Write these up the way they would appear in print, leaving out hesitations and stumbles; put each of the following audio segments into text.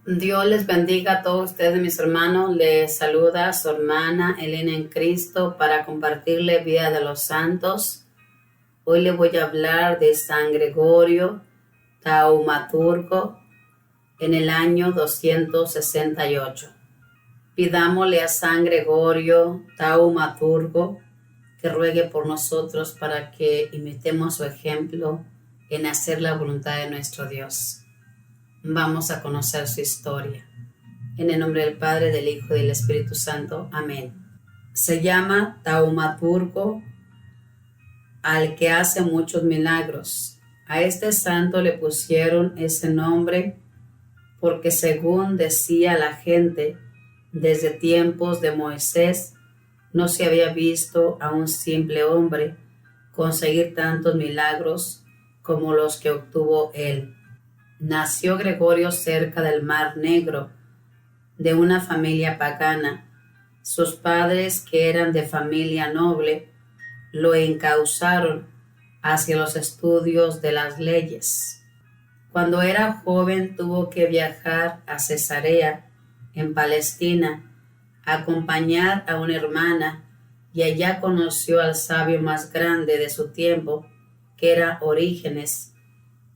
Dios les bendiga a todos ustedes, mis hermanos. Les saluda su hermana Elena en Cristo para compartirle vida de los santos. Hoy les voy a hablar de San Gregorio Taumaturgo en el año 268. Pidámosle a San Gregorio Taumaturgo que ruegue por nosotros para que imitemos su ejemplo en hacer la voluntad de nuestro Dios. Vamos a conocer su historia. En el nombre del Padre, del Hijo y del Espíritu Santo. Amén. Se llama Taumaturgo al que hace muchos milagros. A este santo le pusieron ese nombre porque, según decía la gente, desde tiempos de Moisés no se había visto a un simple hombre conseguir tantos milagros como los que obtuvo él. Nació Gregorio cerca del Mar Negro, de una familia pagana. Sus padres, que eran de familia noble, lo encausaron hacia los estudios de las leyes. Cuando era joven tuvo que viajar a Cesarea, en Palestina, a acompañar a una hermana, y allá conoció al sabio más grande de su tiempo, que era Orígenes,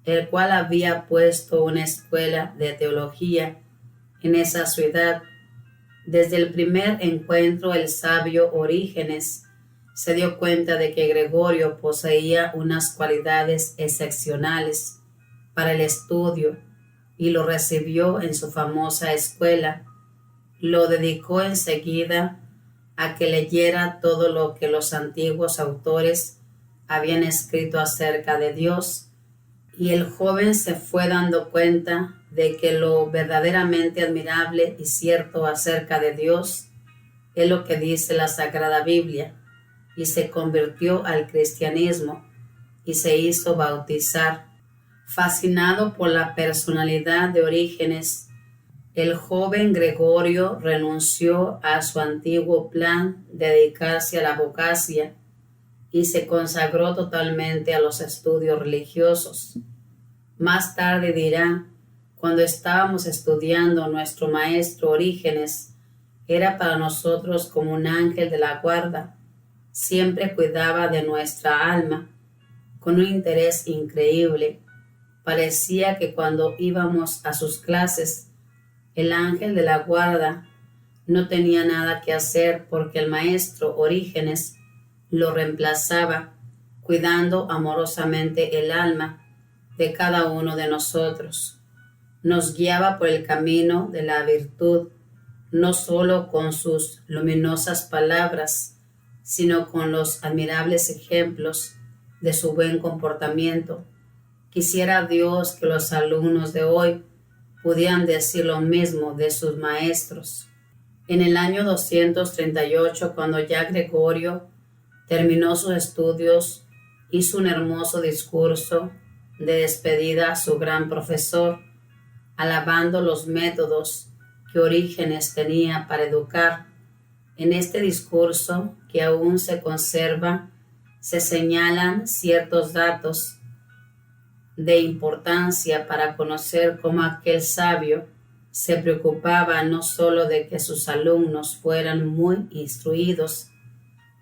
el cual había puesto una escuela de teología en esa ciudad. Desde el primer encuentro el sabio Orígenes se dio cuenta de que Gregorio poseía unas cualidades excepcionales para el estudio y lo recibió en su famosa escuela. Lo dedicó enseguida a que leyera todo lo que los antiguos autores habían escrito acerca de Dios, y el joven se fue dando cuenta de que lo verdaderamente admirable y cierto acerca de Dios es lo que dice la Sagrada Biblia, y se convirtió al cristianismo y se hizo bautizar. Fascinado por la personalidad de Orígenes, el joven Gregorio renunció a su antiguo plan de dedicarse a la abogacía y se consagró totalmente a los estudios religiosos. Más tarde dirá: cuando estábamos estudiando, nuestro maestro Orígenes era para nosotros como un ángel de la guarda. Siempre cuidaba de nuestra alma con un interés increíble. Parecía que cuando íbamos a sus clases, el ángel de la guarda no tenía nada que hacer porque el maestro Orígenes lo reemplazaba, cuidando amorosamente el alma de cada uno de nosotros. Nos guiaba por el camino de la virtud, no solo con sus luminosas palabras, sino con los admirables ejemplos de su buen comportamiento. Quisiera Dios que los alumnos de hoy pudieran decir lo mismo de sus maestros. En el año 238, cuando ya Gregorio terminó sus estudios, hizo un hermoso discurso de despedida a su gran profesor, alabando los métodos que Orígenes tenía para educar. En este discurso, que aún se conserva, se señalan ciertos datos de importancia para conocer cómo aquel sabio se preocupaba no solo de que sus alumnos fueran muy instruidos,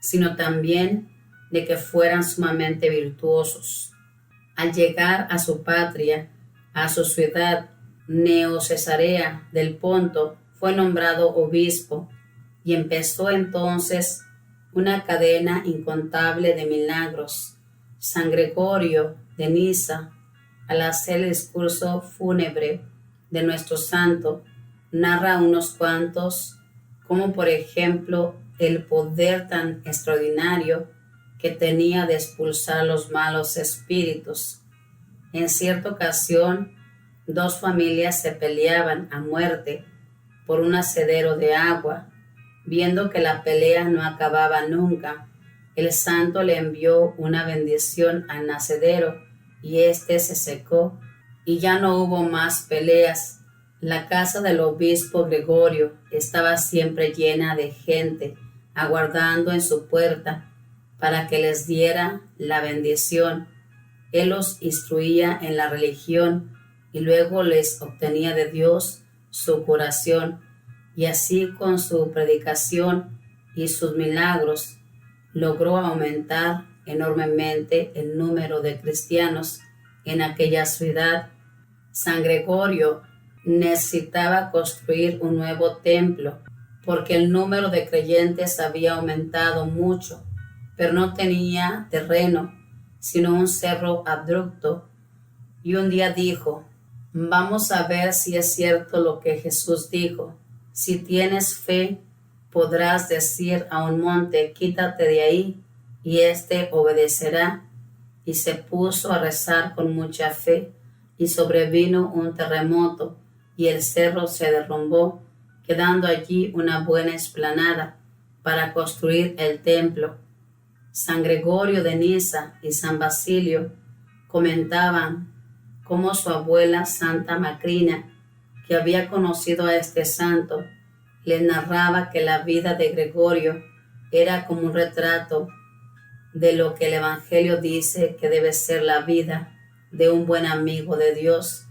sino también de que fueran sumamente virtuosos. Al llegar a su patria, a su ciudad Neo-Cesarea del Ponto, fue nombrado obispo y empezó entonces una cadena incontable de milagros. San Gregorio de Niza, al hacer el discurso fúnebre de nuestro santo, narra unos cuantos, como por ejemplo el poder tan extraordinario que tenía de expulsar los malos espíritus. En cierta ocasión, dos familias se peleaban a muerte por un hacedero de agua. Viendo que la pelea no acababa nunca, el santo le envió una bendición al hacedero y éste se secó y ya no hubo más peleas. La casa del obispo Gregorio estaba siempre llena de gente aguardando en su puerta para que les diera la bendición. Él los instruía en la religión y luego les obtenía de Dios su curación, y así con su predicación y sus milagros logró aumentar enormemente el número de cristianos en aquella ciudad. San Gregorio necesitaba construir un nuevo templo porque el número de creyentes había aumentado mucho, pero no tenía terreno, sino un cerro abrupto. Y un día dijo: vamos a ver si es cierto lo que Jesús dijo. Si tienes fe, podrás decir a un monte: quítate de ahí, y éste obedecerá. Y se puso a rezar con mucha fe, y sobrevino un terremoto, y el cerro se derrumbó, quedando allí una buena explanada para construir el templo. San Gregorio de Niza y San Basilio comentaban cómo su abuela Santa Macrina, que había conocido a este santo, le narraba que la vida de Gregorio era como un retrato de lo que el Evangelio dice que debe ser la vida de un buen amigo de Dios,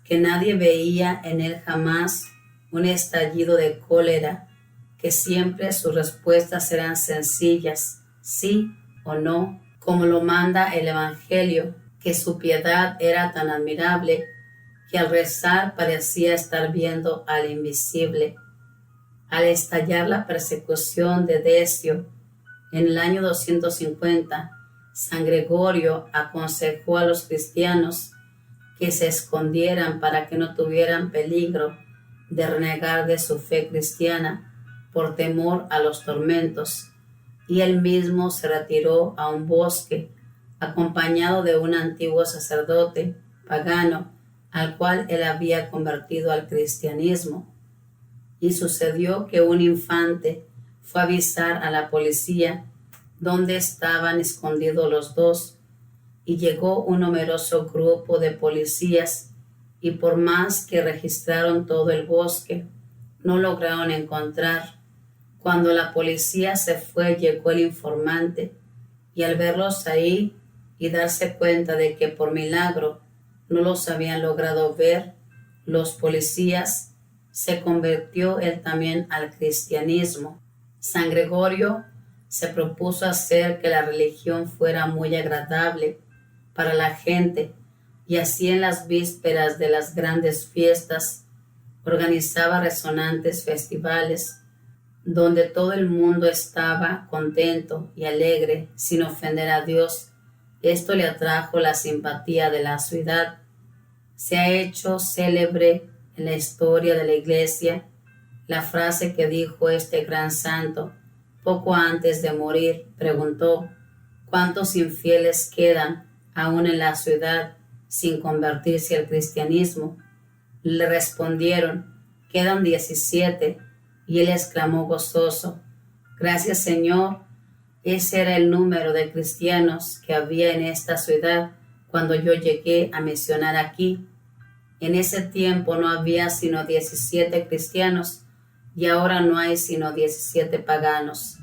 que nadie veía en él jamás un estallido de cólera, que siempre sus respuestas eran sencillas, sí o no, como lo manda el Evangelio, que su piedad era tan admirable que al rezar parecía estar viendo al invisible. Al estallar la persecución de Decio en el año 250, San Gregorio aconsejó a los cristianos que se escondieran para que no tuvieran peligro de renegar de su fe cristiana por temor a los tormentos, y él mismo se retiró a un bosque acompañado de un antiguo sacerdote pagano al cual él había convertido al cristianismo. Y sucedió que un infante fue a avisar a la policía dónde estaban escondidos los dos, y llegó un numeroso grupo de policías, y por más que registraron todo el bosque, no lograron encontrar. Cuando la policía se fue, llegó el informante, y al verlos ahí y darse cuenta de que por milagro no los habían logrado ver, los policías, se convirtió él también al cristianismo. San Gregorio se propuso hacer que la religión fuera muy agradable para la gente, y así en las vísperas de las grandes fiestas organizaba resonantes festivales donde todo el mundo estaba contento y alegre sin ofender a Dios. Esto le atrajo la simpatía de la ciudad. Se ha hecho célebre en la historia de la Iglesia la frase que dijo este gran santo poco antes de morir. Preguntó: ¿cuántos infieles quedan aún en la ciudad sin convertirse al cristianismo? Le respondieron: quedan 17. Y él exclamó gozoso: gracias, Señor. Ese era el número de cristianos que había en esta ciudad cuando yo llegué a misionar aquí. En ese tiempo no había sino 17 cristianos, y ahora no hay sino 17 paganos.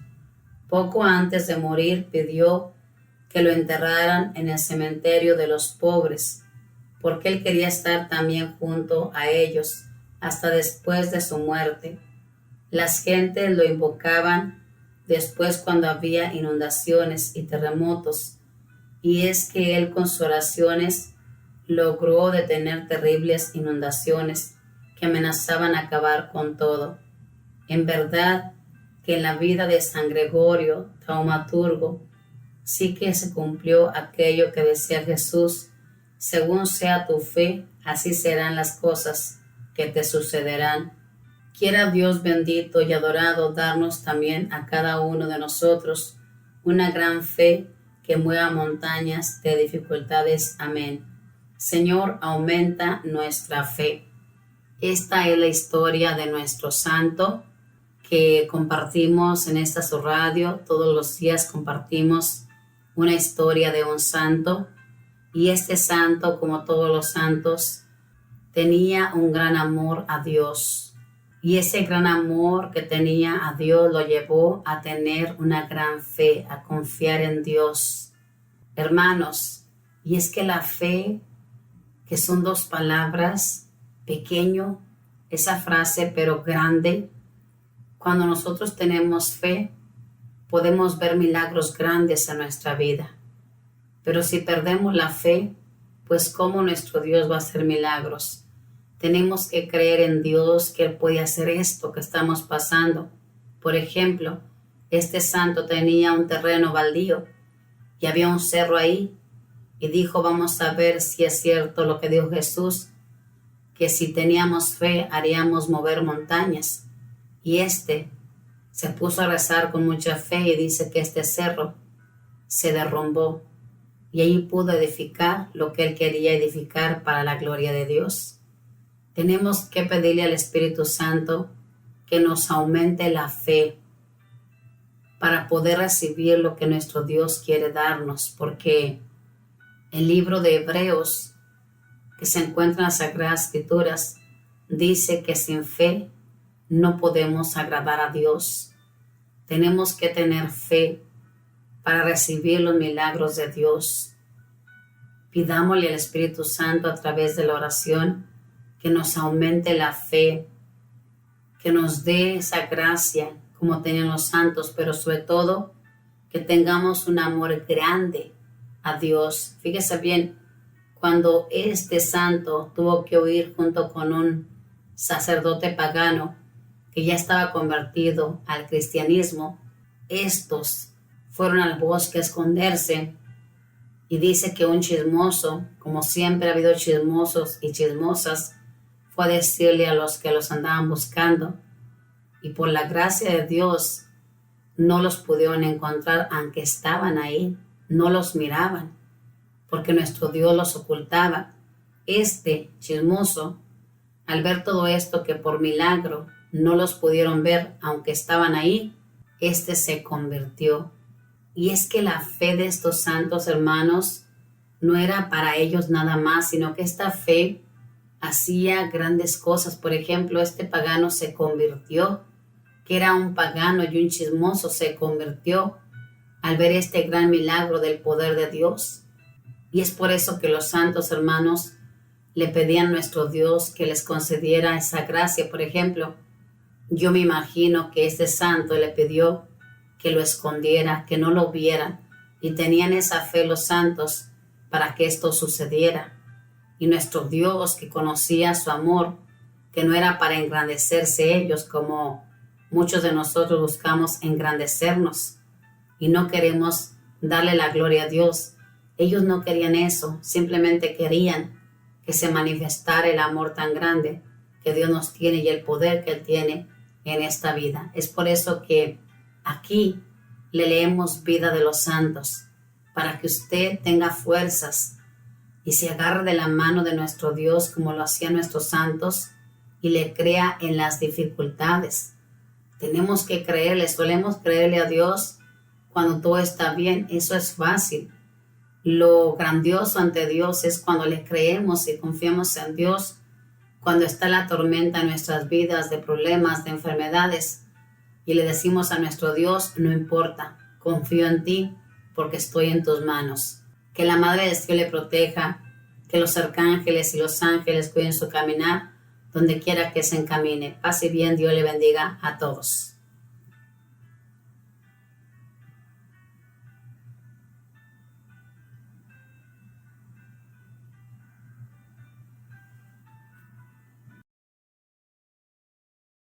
Poco antes de morir pidió que lo enterraran en el cementerio de los pobres, porque él quería estar también junto a ellos hasta después de su muerte. Las gentes lo invocaban después cuando había inundaciones y terremotos, y es que él con sus oraciones logró detener terribles inundaciones que amenazaban acabar con todo. En verdad que en la vida de San Gregorio, taumaturgo, sí que se cumplió aquello que decía Jesús: según sea tu fe, así serán las cosas que te sucederán. Quiera Dios bendito y adorado darnos también a cada uno de nosotros una gran fe que mueva montañas de dificultades. Amén. Señor, aumenta nuestra fe. Esta es la historia de nuestro santo que compartimos en esta su radio. Todos los días compartimos una historia de un santo, y este santo, como todos los santos, tenía un gran amor a Dios. Y ese gran amor que tenía a Dios lo llevó a tener una gran fe, a confiar en Dios. Hermanos, y es que la fe, que son dos palabras, pequeño, esa frase, pero grande. Cuando nosotros tenemos fe, podemos ver milagros grandes en nuestra vida. Pero si perdemos la fe, pues ¿cómo nuestro Dios va a hacer milagros? Tenemos que creer en Dios que Él puede hacer esto que estamos pasando. Por ejemplo, este santo tenía un terreno baldío y había un cerro ahí y dijo, vamos a ver si es cierto lo que dijo Jesús, que si teníamos fe haríamos mover montañas. Y se puso a rezar con mucha fe y dice que este cerro se derrumbó y ahí pudo edificar lo que él quería edificar para la gloria de Dios. Tenemos que pedirle al Espíritu Santo que nos aumente la fe para poder recibir lo que nuestro Dios quiere darnos, porque el libro de Hebreos, que se encuentra en las Sagradas Escrituras, dice que sin fe no podemos agradar a Dios. Tenemos que tener fe para recibir los milagros de Dios. Pidámosle al Espíritu Santo a través de la oración que nos aumente la fe, que nos dé esa gracia como tenían los santos, pero sobre todo que tengamos un amor grande a Dios. Fíjese bien, cuando este santo tuvo que huir junto con un sacerdote pagano que ya estaba convertido al cristianismo, estos fueron al bosque a esconderse y dice que un chismoso, como siempre ha habido chismosos y chismosas, fue a decirle a los que los andaban buscando y por la gracia de Dios no los pudieron encontrar aunque estaban ahí, no los miraban porque nuestro Dios los ocultaba. Este chismoso, al ver todo esto que por milagro no los pudieron ver aunque estaban ahí, se convirtió. Y es que la fe de estos santos hermanos no era para ellos nada más, sino que esta fe hacía grandes cosas. Por ejemplo, este pagano se convirtió, que era un pagano y un chismoso, se convirtió al ver este gran milagro del poder de Dios. Y es por eso que los santos hermanos le pedían a nuestro Dios que les concediera esa gracia. Por ejemplo, yo me imagino que este santo le pidió que lo escondiera, que no lo viera, y tenían esa fe los santos para que esto sucediera. Y nuestro Dios, que conocía su amor, que no era para engrandecerse ellos como muchos de nosotros buscamos engrandecernos y no queremos darle la gloria a Dios. Ellos no querían eso, simplemente querían que se manifestara el amor tan grande que Dios nos tiene y el poder que Él tiene en esta vida. Es por eso que aquí le leemos Vida de los Santos, para que usted tenga fuerzas y se agarre de la mano de nuestro Dios como lo hacían nuestros santos y le crea en las dificultades. Tenemos que creerle, solemos creerle a Dios cuando todo está bien, eso es fácil. Lo grandioso ante Dios es cuando le creemos y confiamos en Dios, cuando está la tormenta en nuestras vidas de problemas, de enfermedades, y le decimos a nuestro Dios, no importa, confío en ti porque estoy en tus manos. Que la Madre de Dios le proteja, que los arcángeles y los ángeles cuiden su caminar, donde quiera que se encamine. Paz y bien, Dios le bendiga a todos.